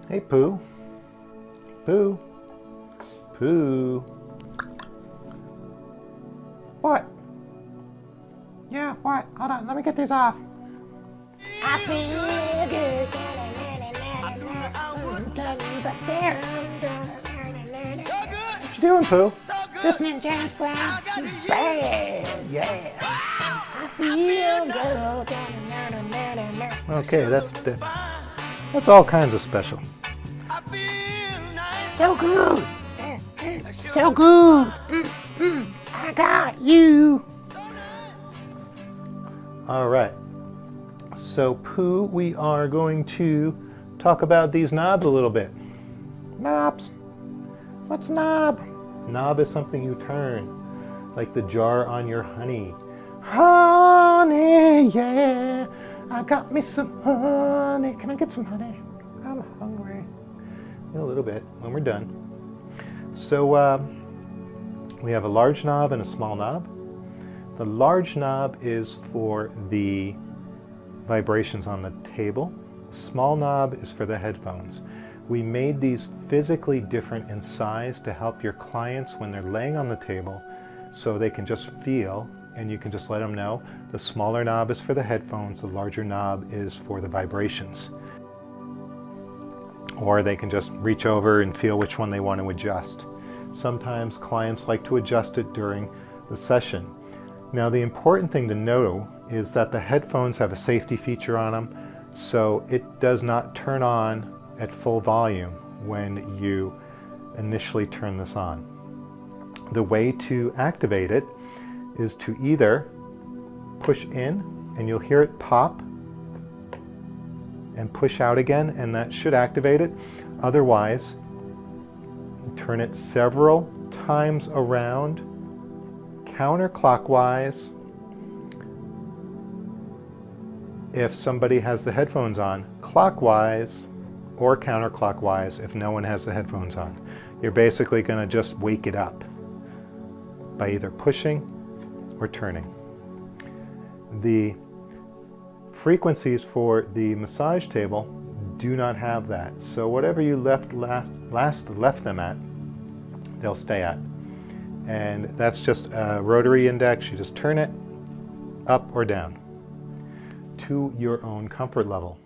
Hey, Pooh. Pooh. Pooh. What? Yeah, what? Hold on, let me get these off. I feel good. What you doing, Pooh? Listening to James Brown. Bad, yeah. I feel good. Okay, that's all kinds of special. So good. So good. I got you. All right. So, Pooh, we are going to talk about these knobs a little bit. Knobs. What's knob? Knob is something you turn, like the jar on your honey. Honey, yeah. I got me some honey. Can I get some honey? I'm hungry. A little bit when we're done. So we have a large knob and a small knob. The large knob is for the vibrations on the table. The small knob is for the headphones. We made these physically different in size to help your clients when they're laying on the table so they can just feel, and you can just let them know the smaller knob is for the headphones, the larger knob is for the vibrations. Or they can just reach over and feel which one they want to adjust. Sometimes clients like to adjust it during the session. Now, the important thing to know is that the headphones have a safety feature on them, so it does not turn on at full volume when you initially turn this on. The way to activate it is to either push in, and you'll hear it pop, and push out again, and that should activate it. Otherwise, turn it several times around, counterclockwise, if somebody has the headphones on, clockwise, or counterclockwise if no one has the headphones on. You're basically going to just wake it up by either pushing or turning. The frequencies for the massage table do not have that, so whatever you last left them at, they'll stay at. And that's just a rotary index. You just turn it up or down to your own comfort level.